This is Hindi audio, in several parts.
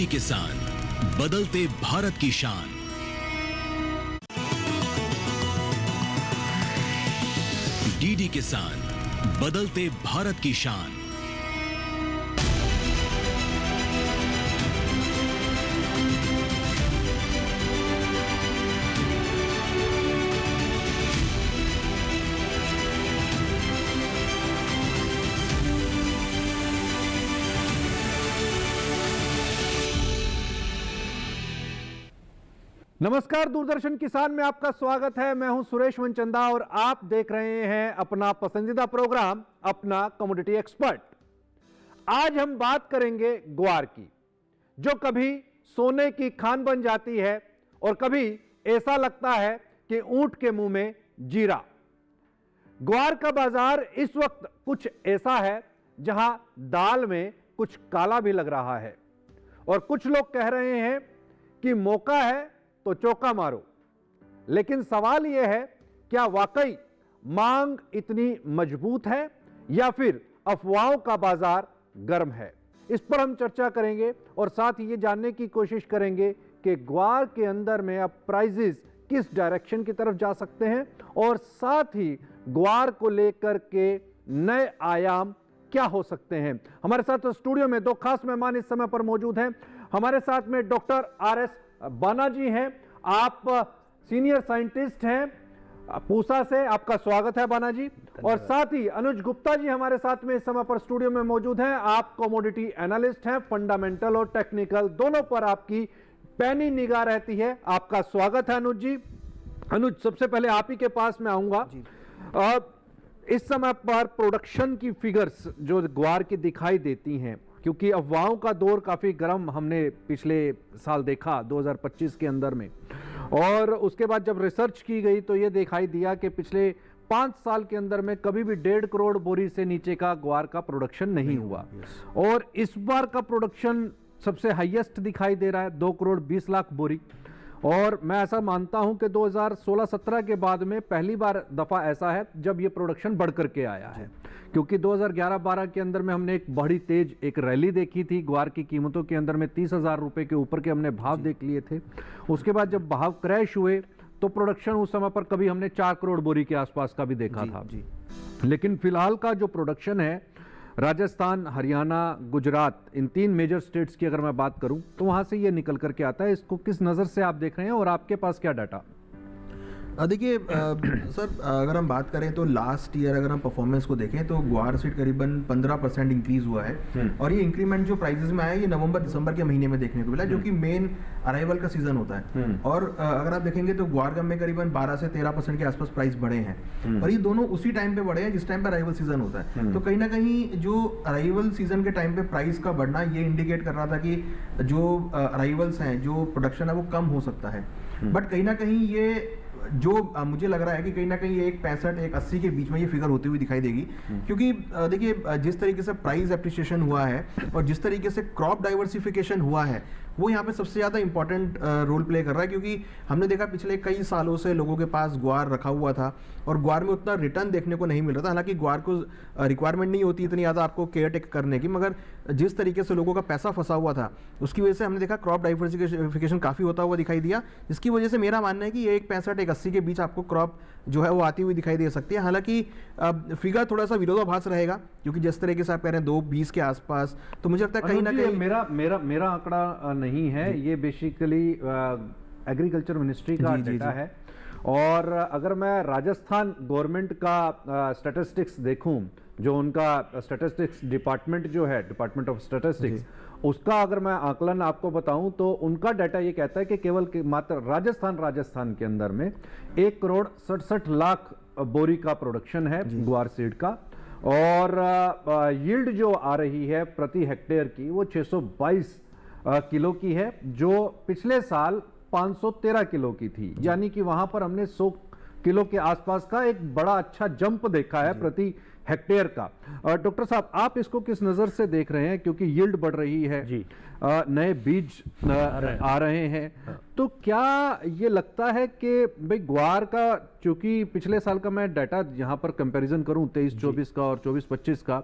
डीडी किसान, बदलते भारत की शान। डीडी किसान, बदलते भारत की शान। नमस्कार, दूरदर्शन किसान में आपका स्वागत है। मैं हूं सुरेश मनचंदा और आप देख रहे हैं अपना पसंदीदा प्रोग्राम अपना कमोडिटी एक्सपर्ट। आज हम बात करेंगे ग्वार की, जो कभी सोने की खान बन जाती है और कभी ऐसा लगता है कि ऊंट के मुंह में जीरा। ग्वार का बाजार इस वक्त कुछ ऐसा है जहां दाल में कुछ काला भी लग रहा है और कुछ लोग कह रहे हैं कि मौका है तो चौका मारो। लेकिन सवाल यह है, क्या वाकई मांग इतनी मजबूत है या फिर अफवाहों का बाजार गर्म है? इस पर हम चर्चा करेंगे और साथ ही ये जानने की कोशिश करेंगे कि ग्वार के अंदर में अब प्राइजेस किस डायरेक्शन की तरफ जा सकते हैं और साथ ही ग्वार को लेकर के नए आयाम क्या हो सकते हैं। हमारे साथ स्टूडियो में दो खास मेहमान इस समय पर मौजूद हैं। हमारे साथ में डॉक्टर आर.एस. बाना जी हैं। आप सीनियर साइंटिस्ट हैं पूसा से, आपका स्वागत है बाना जी। और साथ ही अनुज गुप्ता जी हमारे साथ में इस समय पर स्टूडियो में मौजूद हैं। आप कमोडिटी एनालिस्ट हैं, फंडामेंटल और टेक्निकल दोनों पर आपकी पैनी निगाह रहती है। आपका स्वागत है अनुज जी। अनुज, सबसे पहले आप ही के पास में आऊंगा। इस समय पर प्रोडक्शन की फिगर्स जो ग्वार की दिखाई देती हैं, क्योंकि अफवाहों का दौर काफ़ी गर्म हमने पिछले साल देखा 2025 के अंदर में, और उसके बाद जब रिसर्च की गई तो ये दिखाई दिया कि पिछले 5 साल के अंदर में कभी भी 1.5 करोड़ बोरी से नीचे का ग्वार का प्रोडक्शन नहीं हुआ। और इस बार का प्रोडक्शन सबसे हाईएस्ट दिखाई दे रहा है, 2 करोड़ 20 लाख बोरी। और मैं ऐसा मानता हूं कि 2016-17 के बाद में पहली बार दफा ऐसा है जब ये प्रोडक्शन बढ़ करके आया है, क्योंकि 2011-12 के अंदर में हमने एक बड़ी तेज एक रैली देखी थी। ग्वार की कीमतों के अंदर में 30,000 रुपए के ऊपर के हमने भाव देख लिए थे। उसके बाद जब भाव क्रैश हुए तो प्रोडक्शन उस समय पर कभी हमने 4 करोड़ बोरी के आसपास का भी देखा था। लेकिन फिलहाल का जो प्रोडक्शन है, राजस्थान, हरियाणा, गुजरात, इन 3 मेजर स्टेट्स की अगर मैं बात करूं तो वहां से ये निकल करके आता है। इसको किस नज़र से आप देख रहे हैं और आपके पास क्या डाटा? देखिए सर, अगर हम बात करें तो लास्ट ईयर अगर हम परफॉर्मेंस को देखें तो ग्वार सीड करीबन 15% इंक्रीज हुआ है। और ये इंक्रीमेंट जो प्राइसेस में आया ये नवंबर-दिसंबर के महीने में देखने को मिला, जो कि मेन अराइवल का सीजन होता है। और अगर आप देखेंगे तो ग्वार गम में करीबन 12 से 13% के आसपास प्राइस बढ़े हैं। और ये दोनों उसी टाइम पे बढ़े हैं जिस टाइम पे अराइवल सीजन होता है। तो कहीं ना कहीं जो अराइवल सीजन के टाइम पे प्राइस का बढ़ना ये इंडिकेट कर रहा था कि जो अराइवल्स हैं, जो प्रोडक्शन है वो कम हो सकता है। बट कहीं ना कहीं ये जो मुझे लग रहा है कि कहीं ना कहीं ये 1.65-1.80 के बीच में ये फिगर होती हुई दिखाई देगी, क्योंकि देखिए जिस तरीके से प्राइस एप्रिसिएशन हुआ है और जिस तरीके से क्रॉप डाइवर्सिफिकेशन हुआ है वो यहाँ पे सबसे ज़्यादा इंपॉर्टेंट रोल प्ले कर रहा है। क्योंकि हमने देखा पिछले कई सालों से लोगों के पास ग्वार रखा हुआ था और ग्वार में उतना रिटर्न देखने को नहीं मिल रहा था। हालांकि ग्वार को रिक्वायरमेंट नहीं होती इतनी ज़्यादा आपको केयर टेक करने की, मगर जिस तरीके से लोगों का पैसा फंसा हुआ था उसकी वजह से हमने देखा क्रॉप डाइवर्सिफिकेशन काफ़ी होता हुआ दिखाई दिया, जिसकी वजह से मेरा मानना है कि ये 1.65-1.80 के बीच आपको क्रॉप जो है वो आती हुई दिखाई दे सकती है। हालांकि फिगर थोड़ा सा विरोधाभास रहेगा, क्योंकि जिस तरीके से आप कह रहे हैं 2.20 के आसपास, तो मुझे लगता है कहीं ना कहीं मेरा आंकड़ा नहीं है, ये बेसिकली एग्रीकल्चर मिनिस्ट्री का डेटा है। और अगर मैं राजस्थान गवर्नमेंट का स्टैटिस्टिक्स देखूं, जो उनका स्टैटिस्टिक्स डिपार्टमेंट जो है, डिपार्टमेंट ऑफ स्टैटिस्टिक्स, उसका अगर मैं आकलन आपको बताऊं तो उनका डाटा ये कहता है कि केवल मात्र राजस्थान के अंदर में 1 करोड़ 67 लाख बोरी का प्रोडक्शन है ग्वार सीड का। और यील्ड जो आ रही है प्रति हेक्टेयर की वो 622 किलो की है, जो पिछले साल 513 किलो की थी। यानी कि वहां पर हमने 100 किलो के आसपास का एक बड़ा अच्छा जंप देखा है प्रति हेक्टेयर का। डॉक्टर साहब, आप इसको किस नज़र से देख रहे हैं, क्योंकि यील्ड बढ़ रही है जी, नए बीज आ रहे हैं, तो क्या ये लगता है कि भाई ग्वार का, चूंकि पिछले साल का मैं डाटा यहाँ पर कंपैरिजन करूं 23-24 का और 24-25 का,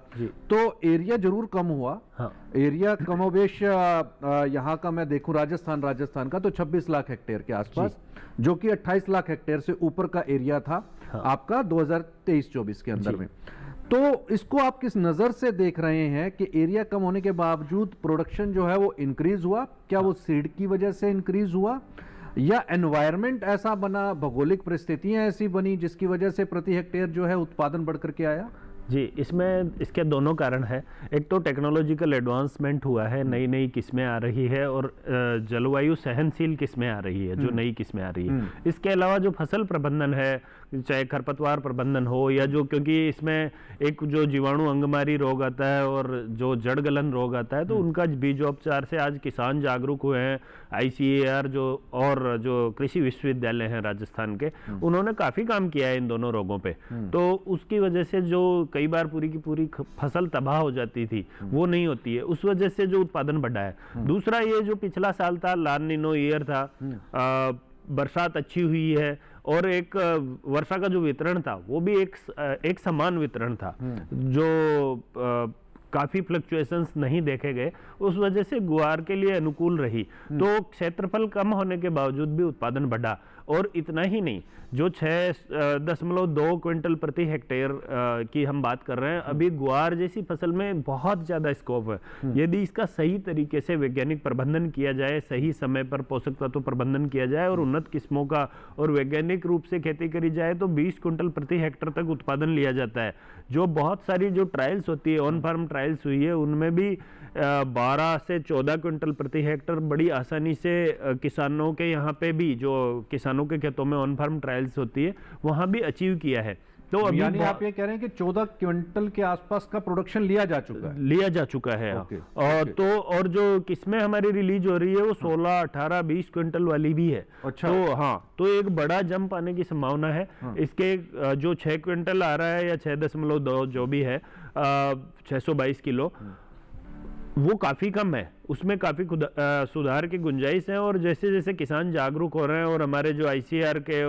तो एरिया जरूर कम हुआ। हाँ। एरिया कमोबेश यहाँ का मैं देखूं राजस्थान का तो 26 लाख हेक्टेयर के आसपास, जो कि 28 लाख हेक्टेयर से ऊपर का एरिया था आपका 2023-24 के अंदर में। तो इसको आप किस नजर से देख रहे हैं कि एरिया कम होने के बावजूद प्रोडक्शन जो है वो इंक्रीज हुआ? क्या वो सीड की वजह से इंक्रीज हुआ, या एनवायरनमेंट ऐसा बना, भौगोलिक परिस्थितियां ऐसी बनी जिसकी वजह से प्रति हेक्टेयर जो है उत्पादन बढ़ करके आया? जी, इसमें इसके दोनों कारण हैं। एक तो टेक्नोलॉजिकल एडवांसमेंट हुआ है, नई नई किस्में आ रही है, और जलवायु सहनशील किस्में आ रही है, जो नई किस्में आ रही है। इसके अलावा जो फसल प्रबंधन है, चाहे खरपतवार प्रबंधन हो या जो, क्योंकि इसमें एक जो जीवाणु अंगमारी रोग आता है और जो जड़ गलन रोग आता है, तो उनका बीजोपचार से आज किसान जागरूक हुए हैं। ICAR जो और जो कृषि विश्वविद्यालय हैं राजस्थान के, उन्होंने काफ़ी काम किया है इन दोनों रोगों पे। तो उसकी वजह से जो कई बार पूरी की पूरी फसल तबाह हो जाती थी, वो नहीं होती है, उस वजह से जो उत्पादन बढ़ा है। दूसरा, ये जो पिछला साल था, लाल नीनो ईयर था, बरसात अच्छी हुई है, और एक वर्षा का जो वितरण था वो भी एक समान वितरण था, जो काफी फ्लक्चुएशंस नहीं देखे गए, उस वजह से गुआर के लिए अनुकूल रही। तो क्षेत्रफल कम होने के बावजूद भी उत्पादन बढ़ा। और इतना ही नहीं, जो 6.2 क्विंटल प्रति हेक्टेयर की हम बात कर रहे हैं, अभी गुआर जैसी फसल में बहुत ज़्यादा स्कोप है। यदि इसका सही तरीके से वैज्ञानिक प्रबंधन किया जाए, सही समय पर पोषक तत्व प्रबंधन किया जाए और उन्नत किस्मों का और वैज्ञानिक रूप से खेती करी जाए, तो 20 क्विंटल प्रति हेक्टेयर तक उत्पादन लिया जाता है। जो बहुत सारी जो ट्रायल्स होती है, ऑन फार्म ट्रायल्स हुई है, उनमें भी 12 से 14 क्विंटल प्रति हेक्टेयर बड़ी आसानी से किसानों के यहाँ पे भी, जो किसानों के खेतों में ऑन फार्म ट्रायल्स होती है, वहाँ भी अचीव किया है। तो अभी यानी आप ये कह रहे हैं कि 14 क्विंटल के आसपास का प्रोडक्शन लिया जा चुका है? और तो और जो किस्में हमारी रिलीज हो रही है वो 16, 18, 20 क्विंटल वाली भी है। अच्छा। तो हाँ, तो एक बड़ा जंप आने की संभावना है। इसके जो 6 क्विंटल आ रहा है या 6.2 जो भी है, 622 किलो, वो काफी कम है, उसमें काफी सुधार की गुंजाइश है। और जैसे जैसे किसान जागरूक हो रहे हैं और हमारे जो ICAR के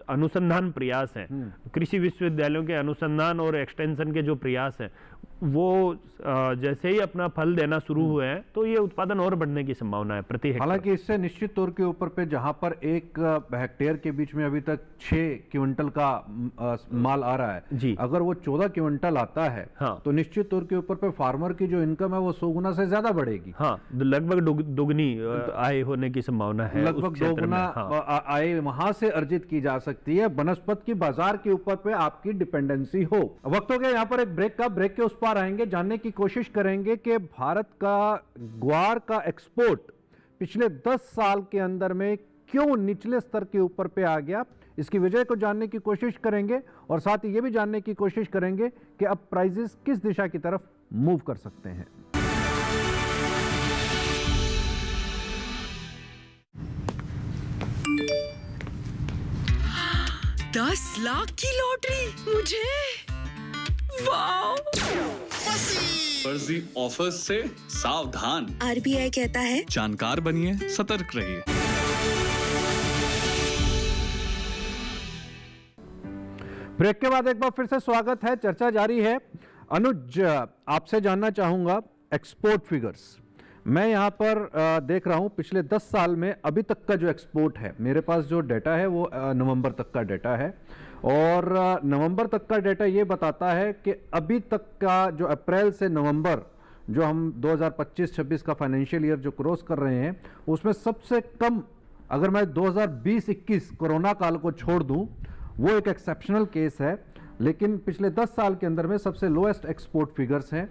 अनुसंधान प्रयास हैं, कृषि विश्वविद्यालयों के अनुसंधान और एक्सटेंशन के जो प्रयास हैं, वो जैसे ही अपना फल देना शुरू हुए हैं, तो ये उत्पादन और बढ़ने की संभावना है प्रति हेक्टेयर। हालांकि इससे निश्चित तौर के ऊपर पे, जहां पर 1 हेक्टेयर के बीच में अभी तक 6 क्विंटल का माल आ रहा है जी, अगर वो 14 क्विंटल आता है, हाँ, तो निश्चित तौर के ऊपर पे फार्मर की जो इनकम है वो 100 गुना से ज्यादा बढ़ेगी। हाँ, लगभग दुगनी आय होने की संभावना है। लगभग 2 गुना आय वहां से अर्जित की जा सकती है, बनस्पत की बाजार के ऊपर पे आपकी डिपेंडेंसी हो। वक्त हो गया यहाँ पर एक ब्रेक का। ब्रेक के उस पार आएंगे, जानने की कोशिश करेंगे कि भारत का ग्वार का एक्सपोर्ट पिछले 10 साल के अंदर में क्यों निचले स्तर के ऊपर पे आ गया। इसकी वजह को जानने की कोशिश करेंगे और साथ ही ये भी जानने की कोशिश करेंगे कि अब प्राइसेस किस दिशा की तरफ मूव कर सकते हैं। $10 लाख की लॉटरी मुझे, वाओ! फर्जी ऑफर्स से सावधान। RBI कहता है जानकार बनिए, सतर्क रहिए। ब्रेक के बाद एक बार फिर से स्वागत है, चर्चा जारी है। अनुज, आपसे जानना चाहूंगा एक्सपोर्ट फिगर्स। मैं यहाँ पर देख रहा हूँ पिछले 10 साल में अभी तक का जो एक्सपोर्ट है, मेरे पास जो डाटा है वो नवंबर तक का डाटा है, और नवंबर तक का डाटा ये बताता है कि अभी तक का जो अप्रैल से नवंबर, जो हम 2025-26 का फाइनेंशियल ईयर जो क्रॉस कर रहे हैं, उसमें सबसे कम, अगर मैं 2020-21 कोरोना काल को छोड़ दूं, वो एक एक्सेप्शनल केस है, लेकिन पिछले 10 साल के अंदर में सबसे लोएस्ट एक्सपोर्ट फिगर्स हैं।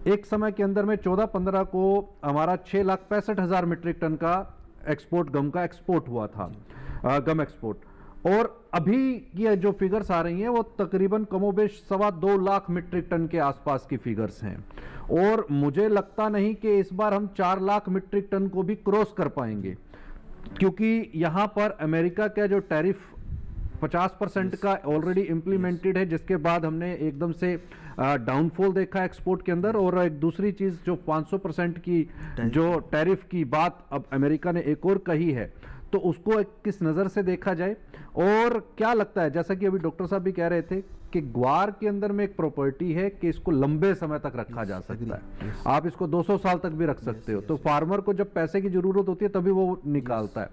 एक समय के अंदर में 14-15 को हमारा 6,65,000 मीट्रिक टन का एक्सपोर्ट, गम का एक्सपोर्ट हुआ था, गम एक्सपोर्ट। और अभी ये जो फिगर्स आ रही हैं वो तकरीबन कमोबेश 2.25 लाख मीट्रिक टन के आसपास की फिगर्स हैं, और मुझे लगता नहीं कि इस बार हम 4 लाख मीट्रिक टन को भी क्रॉस कर पाएंगे, क्योंकि यहाँ पर अमेरिका का जो टैरिफ 50% का ऑलरेडी इम्प्लीमेंटेड है, जिसके बाद हमने एकदम से डाउनफॉल देखा एक्सपोर्ट के अंदर। और एक दूसरी चीज जो 500% की जो टैरिफ की बात अब अमेरिका ने एक और कही है, तो उसको किस नजर से देखा जाए। और क्या लगता है, जैसा कि अभी डॉक्टर साहब भी कह रहे थे कि ग्वार के अंदर में एक प्रॉपर्टी है कि इसको लंबे समय तक रखा जा सकता है, आप इसको 200 साल तक भी रख सकते हो। तो फार्मर को जब पैसे की जरूरत होती है तभी वो निकालता है।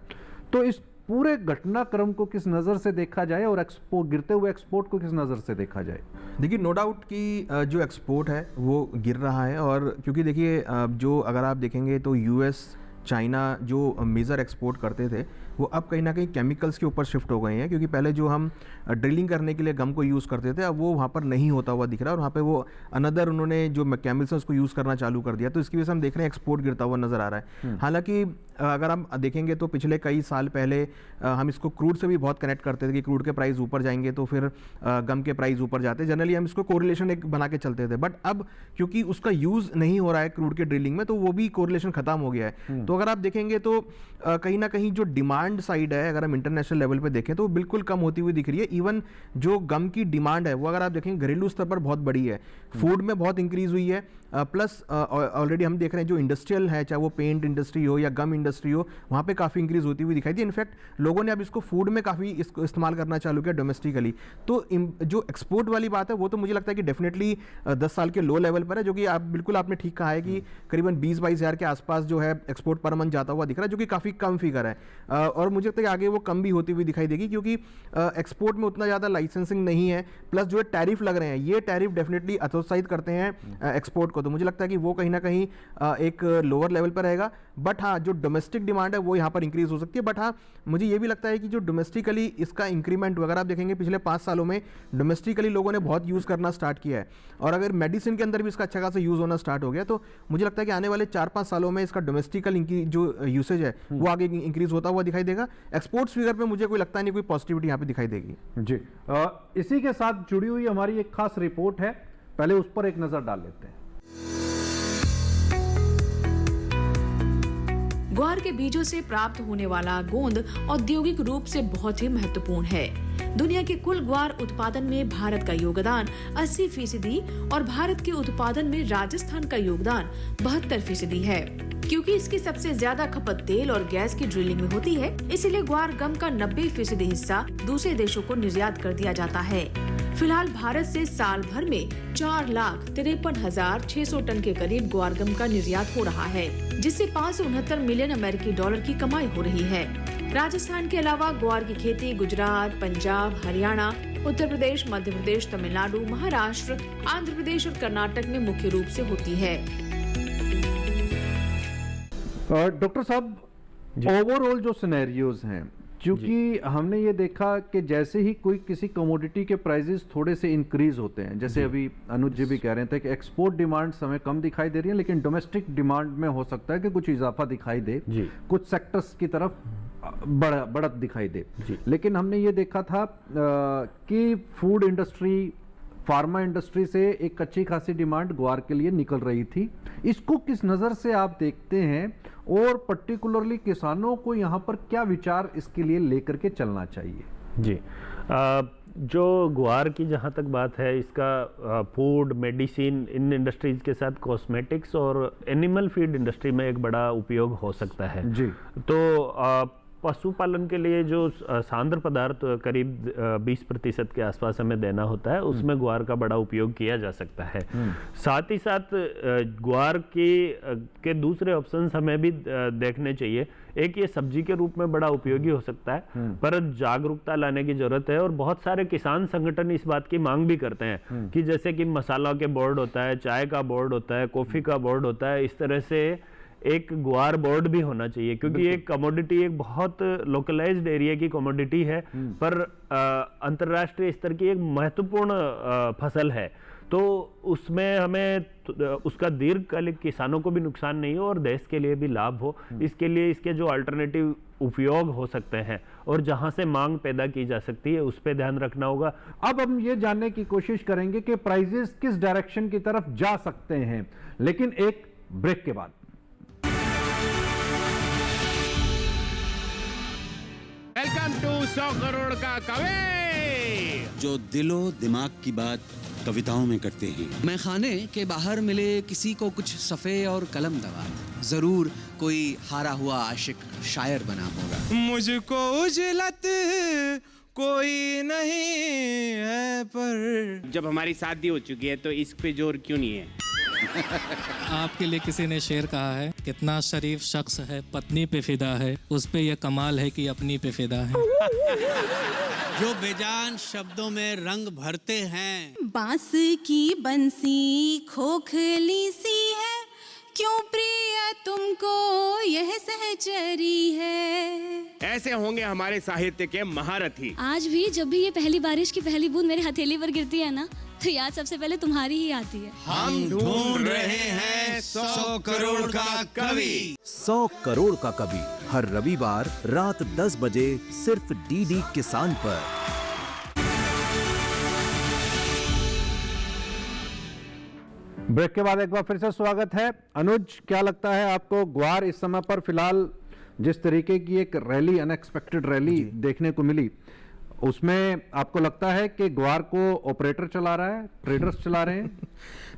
तो इस पूरे घटनाक्रम को किस नजर से देखा जाए और गिरते हुए एक्सपोर्ट को किस नजर से देखा जाए? देखिए, नो डाउट कि जो एक्सपोर्ट है वो गिर रहा है। और क्योंकि देखिए, जो अगर आप देखेंगे तो यूएस, चाइना जो मेजर एक्सपोर्ट करते थे, वो अब कहीं ना कहीं केमिकल्स के ऊपर शिफ्ट हो गए हैं। क्योंकि पहले जो हम ड्रिलिंग करने के लिए गम को यूज़ करते थे, अब वो वहाँ पर नहीं होता हुआ दिख रहा है, और वहाँ पे वो अनदर उन्होंने जो केमिकल्स हैं उसको यूज़ करना चालू कर दिया। तो इसकी वजह से हम देख रहे हैं एक्सपोर्ट गिरता हुआ नजर आ रहा है। हालांकि अगर हम देखेंगे तो पिछले कई साल पहले हम इसको क्रूड से भी बहुत कनेक्ट करते थे कि क्रूड के प्राइस ऊपर जाएंगे तो फिर गम के प्राइस ऊपर जाते, जनरली हम इसको कोरिलेशन एक बना के चलते थे। बट अब क्योंकि उसका यूज़ नहीं हो रहा है क्रूड के ड्रिलिंग में, तो वो भी कोरिलेशन खत्म हो गया है। तो अगर आप देखेंगे तो कहीं ना कहीं जो डिमांड साइड है, अगर हम इंटरनेशनल लेवल पे देखें तो वो बिल्कुल कम होती हुई दिख रही है। इवन जो गम की डिमांड है वो अगर आप देखें घरेलू स्तर पर बहुत बड़ी है, फूड में बहुत इंक्रीज हुई है, प्लस ऑलरेडी हम देख रहे हैं जो इंडस्ट्रियल है, चाहे वो पेंट इंडस्ट्री हो या गम इंडस्ट्री हो, वहाँ पे काफ़ी इंक्रीज होती हुई दिखाई दी। इनफैक्ट लोगों ने अब इसको फूड में काफ़ी इसको इस्तेमाल करना चालू किया डोमेस्टिकली। तो जो एक्सपोर्ट वाली बात है वो तो मुझे लगता है कि डेफिनेटली 10 साल के लो लेवल पर है, जो कि आप बिल्कुल आपने ठीक कहा है कि करीबन 20-22 हज़ार के आसपास जो है एक्सपोर्ट पर मंथ जाता हुआ दिख रहा है, जो कि काफ़ी कम फिगर है। और मुझे लगता है कि आगे वो कम भी होती हुई दिखाई देगी, क्योंकि एक्सपोर्ट में उतना ज़्यादा लाइसेंसिंग नहीं है, प्लस जो टैरिफ लग रहे हैं ये टैरिफ डेफिनेटली हतोत्साहित करते हैं एक्सपोर्ट को। तो मुझे लगता है कि वो कहीं ना कहीं एक लोअर लेवल पर रहेगा। बट हाँ, जो डोमेस्टिक डिमांड है वो यहाँ पर इंक्रीज हो सकती है। बट हाँ, मुझे ये भी लगता है कि जो डोमेस्टिकली इसका इंक्रीमेंट हुआ, अगर आप देखेंगे पिछले 5 सालों में डोमेस्टिकली लोगों ने बहुत यूज़ करना स्टार्ट किया है, और अगर मेडिसिन के अंदर भी इसका अच्छा खासा यूज़ होना स्टार्ट हो गया, तो मुझे लगता है कि आने वाले 4-5 सालों में इसका डोमेस्टिकल जो यूसेज है वो आगे इंक्रीज होता हुआ दिखाई देगा। एक्सपोर्ट्स फिगर पे मुझे कोई लगता नहीं कोई पॉजिटिविटी यहाँ पे दिखाई देगी। जी, इसी के साथ जुड़ी हुई हमारी एक खास रिपोर्ट है, पहले उस पर एक नजर डाल लेते हैं। ग्वार के बीजों से प्राप्त होने वाला गोंद औद्योगिक रूप से बहुत ही महत्वपूर्ण है। दुनिया के कुल ग्वार उत्पादन में भारत का योगदान 80% और भारत के उत्पादन में राजस्थान का योगदान 72% है। क्योंकि इसकी सबसे ज्यादा खपत तेल और गैस की ड्रिलिंग में होती है, इसीलिए ग्वार गम का 90% हिस्सा दूसरे देशों को निर्यात कर दिया जाता है। फिलहाल भारत से साल भर में 4,53,600 टन के करीब ग्वार गम का निर्यात हो रहा है, जिससे 569 मिलियन अमेरिकी डॉलर की कमाई हो रही है। राजस्थान के अलावा ग्वार की खेती गुजरात, पंजाब, हरियाणा, उत्तर प्रदेश, मध्य प्रदेश, तमिलनाडु, महाराष्ट्र, आंध्र प्रदेश और कर्नाटक में मुख्य रूप से होती है। डॉक्टर साहब, ओवरऑल जो सिनेरियोज हैं, क्योंकि हमने ये देखा कि जैसे ही कोई किसी कमोडिटी के प्राइसेस थोड़े से इंक्रीज होते हैं, जैसे अभी अनुज जी भी कह रहे थे कि एक्सपोर्ट डिमांड हमें कम दिखाई दे रही है, लेकिन डोमेस्टिक डिमांड में हो सकता है कि कुछ इजाफा दिखाई दे, कुछ सेक्टर्स की तरफ बढ़त दिखाई दे। लेकिन हमने ये देखा था कि फूड इंडस्ट्री, फार्मा इंडस्ट्री से एक अच्छी खासी डिमांड ग्वार के लिए निकल रही थी। इसको किस नज़र से आप देखते हैं, और पर्टिकुलरली किसानों को यहाँ पर क्या विचार इसके लिए लेकर के चलना चाहिए? जी, जो ग्वार की जहाँ तक बात है, इसका फूड, मेडिसिन, इन इंडस्ट्रीज के साथ कॉस्मेटिक्स और एनिमल फीड इंडस्ट्री में एक बड़ा उपयोग हो सकता है। जी, तो पशुपालन के लिए जो सांद्र पदार्थ करीब 20% के आसपास हमें देना होता है, उसमें ग्वार का बड़ा उपयोग किया जा सकता है। साथ ही साथ ग्वार के दूसरे ऑप्शंस हमें भी देखने चाहिए। एक ये सब्जी के रूप में बड़ा उपयोगी हो सकता है, पर जागरूकता लाने की जरूरत है। और बहुत सारे किसान संगठन इस बात की मांग भी करते हैं कि जैसे कि मसाला के बोर्ड होता है, चाय का बोर्ड होता है, कॉफी का बोर्ड होता है, इस तरह से एक ग्वार बोर्ड भी होना चाहिए, क्योंकि एक कमोडिटी एक बहुत लोकलाइज्ड एरिया की कमोडिटी है, पर अंतर्राष्ट्रीय स्तर की एक महत्वपूर्ण फसल है। तो उसमें हमें उसका दीर्घकालिक किसानों को भी नुकसान नहीं हो और देश के लिए भी लाभ हो, इसके लिए इसके जो अल्टरनेटिव उपयोग हो सकते हैं और जहां से मांग पैदा की जा सकती है, उस पर ध्यान रखना होगा। अब हम ये जानने की कोशिश करेंगे कि प्राइजेस किस डायरेक्शन की तरफ जा सकते हैं, लेकिन एक ब्रेक के बाद। वेलकम टू 100 करोड़ का कवि। जो दिलो दिमाग की बात कविताओं में करते हैं। मैं खाने के बाहर मिले किसी को कुछ सफ़े और कलम दवा, जरूर कोई हारा हुआ आशिक शायर बना होगा। मुझको उजलत कोई नहीं है, पर जब हमारी शादी हो चुकी है तो इश्क पे जोर क्यों नहीं है? आपके लिए किसी ने शेर कहा है, कितना शरीफ शख्स है पत्नी पे फिदा है, उस पे ये कमाल है कि अपनी पे फिदा है। जो बेजान शब्दों में रंग भरते हैं। बांस की बंसी खोखली सी है, क्यों प्रिय तुमको यह सहचरी है। ऐसे होंगे हमारे साहित्य के महारथी। आज भी जब भी ये पहली बारिश की पहली बूंद मेरे हथेली पर गिरती है ना, तो याद सबसे पहले तुम्हारी ही आती है। हम ढूंढ रहे हैं 100 करोड़ का कवि। 100 करोड़ का कवि हर रविवार रात 10 बजे सिर्फ डीडी किसान पर। ब्रेक के बाद एक बार फिर से स्वागत है। अनुज, क्या लगता है आपको, ग्वार इस समय पर फिलहाल जिस तरीके की एक रैली, अनएक्सपेक्टेड रैली देखने को मिली, उसमें आपको लगता है कि ग्वार को ऑपरेटर चला रहा है, ट्रेडर्स चला रहे हैं?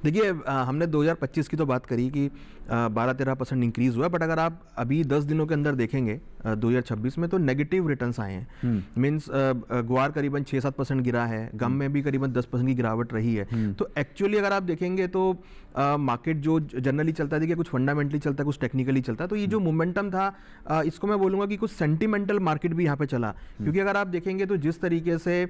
देखिए, हमने 2025 की तो बात करी कि 12-13% इंक्रीज हुआ, बट अगर आप अभी 10 दिनों के अंदर देखेंगे 2026 में, तो नेगेटिव रिटर्न्स आए हैं। मींस ग्वार करीबन 6-7% गिरा है, गम में भी करीबन 10% की गिरावट रही है। तो एक्चुअली अगर आप देखेंगे तो मार्केट जो जनरली चलता है, देखिए कुछ फंडामेंटली चलता है, कुछ टेक्निकली चलता है, तो ये जो मोमेंटम था, इसको मैं बोलूँगा कि कुछ सेंटिमेंटल मार्केट भी यहाँ पे चला। क्योंकि अगर आप देखेंगे तो जिस तरीके से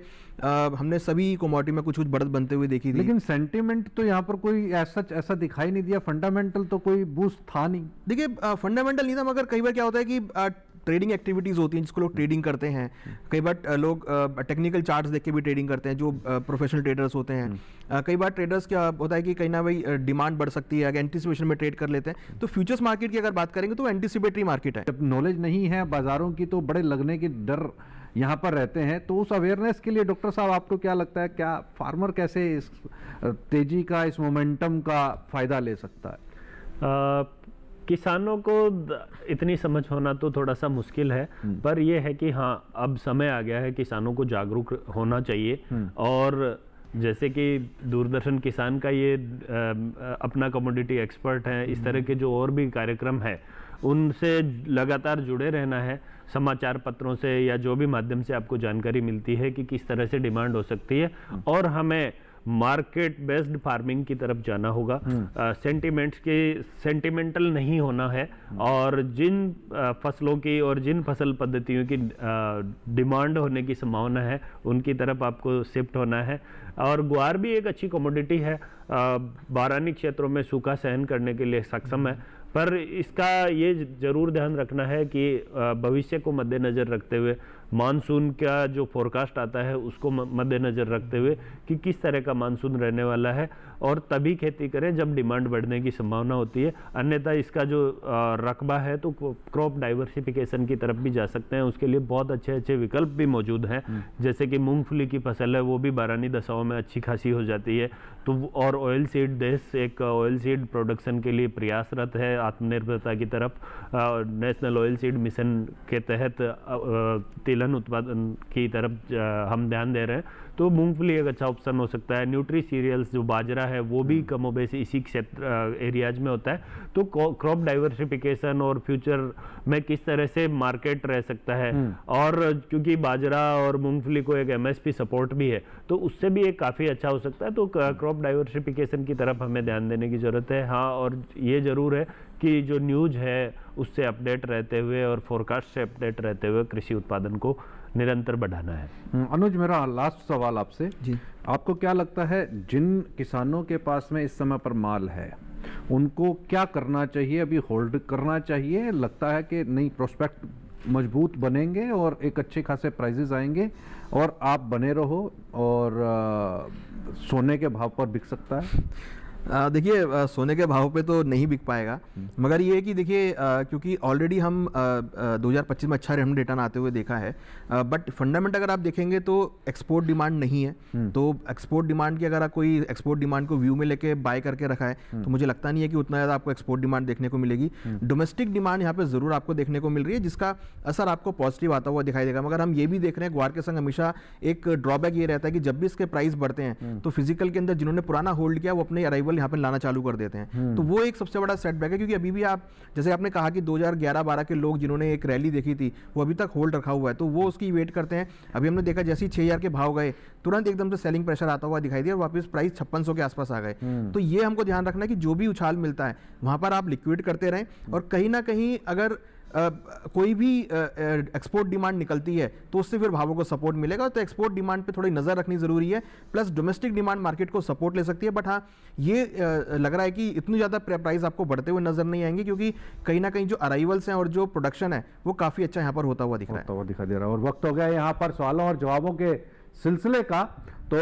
हमने सभी कमोडिटी में कुछ बढ़त बनते हुए देखी थी, लेकिन सेंटिमेंट तो यहाँ पर कोई ऐसा दिखाई नहीं दिया। फंडामेंटल तो कोई बूस्ट था नहीं। देखिए, फंडामेंटल नहीं था, मगर कई बार क्या होता है कि ट्रेडिंग एक्टिविटीज होती हैं जिसको लोग ट्रेडिंग करते हैं। कई बार लोग टेक्निकल चार्ट्स देख के भी ट्रेडिंग करते हैं, जो प्रोफेशनल ट्रेडर्स होते हैं। कई बार ट्रेडर्स क्या होता है कि कहीं ना भाई डिमांड बढ़ सकती है, अगर एंटिसिपेशन में ट्रेड कर लेते हैं। तो फ्यूचर्स मार्केट की अगर बात करेंगे तो एंटिसिपेटरी मार्केट है। जब नॉलेज नहीं है बाजारों की तो बड़े लगने की डर यहाँ पर रहते हैं। तो उस अवेयरनेस के लिए डॉक्टर साहब आपको क्या लगता है, क्या फार्मर कैसे इस तेजी का, इस मोमेंटम का फायदा ले सकता है? किसानों को इतनी समझ होना तो थोड़ा सा मुश्किल है, पर यह है कि हाँ, अब समय आ गया है, किसानों को जागरूक होना चाहिए। और जैसे कि दूरदर्शन किसान का ये अपना कमोडिटी एक्सपर्ट है, इस तरह के जो और भी कार्यक्रम है उनसे लगातार जुड़े रहना है। समाचार पत्रों से या जो भी माध्यम से आपको जानकारी मिलती है कि किस तरह से डिमांड हो सकती है, और हमें मार्केट बेस्ड फार्मिंग की तरफ जाना होगा। सेंटिमेंटल नहीं होना है, और जिन फसलों की और जिन फसल पद्धतियों की डिमांड होने की संभावना है उनकी तरफ आपको शिफ्ट होना है। और ग्वार भी एक अच्छी कमोडिटी है, बारानी क्षेत्रों में सूखा सहन करने के लिए सक्षम है, पर इसका ये जरूर ध्यान रखना है कि भविष्य को मद्देनजर रखते हुए, मानसून का जो फोरकास्ट आता है उसको मद्देनजर रखते हुए कि किस तरह का मानसून रहने वाला है, और तभी खेती करें जब डिमांड बढ़ने की संभावना होती है। अन्यथा इसका जो रकबा है तो क्रॉप डाइवर्सिफिकेशन की तरफ भी जा सकते हैं। उसके लिए बहुत अच्छे अच्छे विकल्प भी मौजूद हैं, जैसे कि मूंगफली की फसल है, वो भी बारानी दशाओं में अच्छी खासी हो जाती है। तो और ऑयल सीड, देश एक ऑयल सीड प्रोडक्शन के लिए प्रयासरत है आत्मनिर्भरता की तरफ। नेशनल ऑयल सीड मिशन के तहत तिलहन उत्पादन की तरफ हम ध्यान दे रहे हैं, तो मूंगफली एक अच्छा ऑप्शन हो सकता है। न्यूट्री सीरियल्स जो बाजरा है वो भी कमोबेश इसी क्षेत्र एरियाज में होता है। तो क्रॉप डाइवर्सिफिकेशन और फ्यूचर में किस तरह से मार्केट रह सकता है, और क्योंकि बाजरा और मूंगफली को एक एमएसपी सपोर्ट भी है, तो उससे भी एक काफ़ी अच्छा हो सकता है। तो क्रॉप डाइवर्सिफिकेशन की तरफ हमें ध्यान देने की ज़रूरत है। हाँ, और ये ज़रूर है कि जो न्यूज़ है उससे अपडेट रहते हुए और फोरकास्ट से अपडेट रहते हुए कृषि उत्पादन को निरंतर बढ़ाना है। अनुज, मेरा लास्ट सवाल आपसे जी, आपको क्या लगता है जिन किसानों के पास में इस समय पर माल है उनको क्या करना चाहिए? अभी होल्ड करना चाहिए, लगता है कि नहीं प्रोस्पेक्ट मजबूत बनेंगे और एक अच्छे खासे प्राइजेस आएंगे और आप बने रहो और सोने के भाव पर बिक सकता है? देखिए सोने के भाव पे तो नहीं बिक पाएगा, मगर ये है कि देखिए क्योंकि ऑलरेडी हम 2025 में अच्छा हम रिटर्न आते हुए देखा है, बट फंडामेंट अगर आप देखेंगे तो एक्सपोर्ट डिमांड नहीं है। तो एक्सपोर्ट डिमांड की अगर कोई एक्सपोर्ट डिमांड को व्यू में लेके बाय करके रखा है तो मुझे लगता नहीं है कि उतना ज़्यादा आपको एक्सपोर्ट डिमांड देखने को मिलेगी। डोमेस्टिक डिमांड यहाँ पे ज़रूर आपको देखने को मिल रही है, जिसका असर आपको पॉजिटिव आता हुआ दिखाई देगा। मगर हम ये भी देख रहे हैं ग्वार के संग हमेशा एक ड्रॉबैक ये रहता है कि जब भी इसके प्राइस बढ़ते हैं तो फिजिकल के अंदर जिन्होंने पुराना होल्ड किया वो अपने अराइवल यहाँ पे लाना चालू कर देते हैं। तो वो एक सबसे बड़ा सेटबैक है, क्योंकि अभी भी आप जैसे आपने कहा कि 2011-12 के लोग जिन्होंने एक रैली देखी थी वो अभी तक होल्ड रखा हुआ है, तो वो उसकी वेट करते हैं। अभी हमने देखा जैसे ही 6000 के भाव गए तुरंत एकदम से सेलिंग प्रेशर आता हुआ दिखाई दिया और वापस प्राइस 5600 के आसपास आ गए। तो ये हमको ध्यान रखना है कि जो भी उछाल मिलता है वहां पर आप लिक्विड करते रहें, और कहीं ना कहीं अगर कोई भी एक्सपोर्ट डिमांड निकलती है तो उससे फिर भावों को सपोर्ट मिलेगा। तो एक्सपोर्ट डिमांड पे थोड़ी नज़र रखनी ज़रूरी है, प्लस डोमेस्टिक डिमांड मार्केट को सपोर्ट ले सकती है। बट हाँ, ये लग रहा है कि इतनी ज़्यादा प्राइस आपको बढ़ते हुए नज़र नहीं आएंगे, क्योंकि कहीं ना कहीं जो अराइवल्स हैं और जो प्रोडक्शन है वो काफ़ी अच्छा यहाँ पर होता हुआ दिख रहा है। और वक्त हो गया यहाँ पर सवालों और जवाबों के सिलसिले का। तो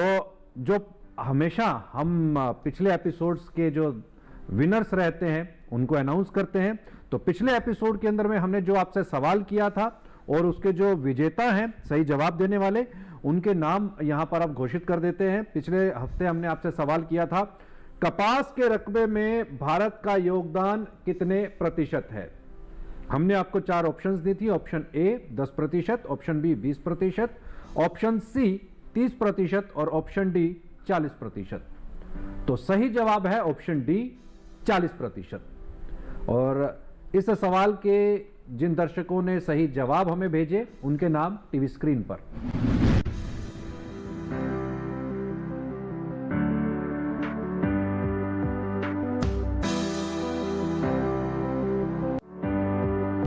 जो हमेशा हम पिछले एपिसोड्स के जो विनर्स रहते हैं उनको अनाउंस करते हैं, तो पिछले एपिसोड के अंदर में हमने जो आपसे सवाल किया था और उसके जो विजेता हैं सही जवाब देने वाले, उनके नाम यहां पर अब घोषित कर देते हैं। पिछले हफ्ते हमने आपसे सवाल किया था कपास के रकबे में भारत का योगदान कितने प्रतिशत है। हमने आपको 4 ऑप्शंस दी थी। Option A 10%, option B 20%, option C 30% और ऑप्शन डी 40%। तो सही जवाब है ऑप्शन डी 40%। और इस सवाल के जिन दर्शकों ने सही जवाब हमें भेजे उनके नाम टीवी स्क्रीन पर।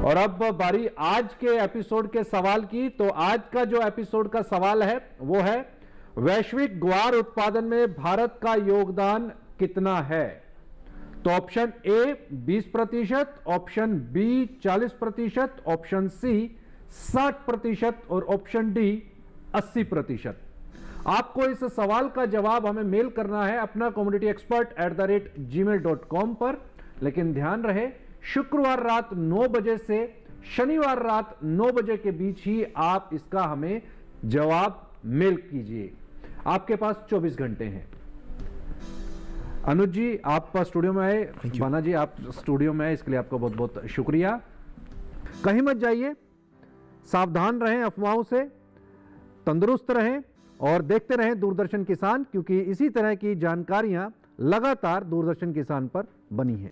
और अब बारी आज के एपिसोड के सवाल की। तो आज का जो एपिसोड का सवाल है वो है वैश्विक ग्वार उत्पादन में भारत का योगदान कितना है। तो option A 20%, option B 40%, option C 60% और ऑप्शन डी 80%। आपको इस सवाल का जवाब हमें मेल करना है अपना commodityexpert@gmail.com पर। लेकिन ध्यान रहे शुक्रवार रात 9 बजे से शनिवार रात 9 बजे के बीच ही आप इसका हमें जवाब मेल कीजिए। आपके पास 24 घंटे हैं। अनुज जी आप स्टूडियो में आए, बाना जी आप स्टूडियो में आए, इसके लिए आपका बहुत बहुत शुक्रिया। कहीं मत जाइए, सावधान रहें अफवाहों से, तंदुरुस्त रहें और देखते रहें दूरदर्शन किसान, क्योंकि इसी तरह की जानकारियां लगातार दूरदर्शन किसान पर बनी हैं।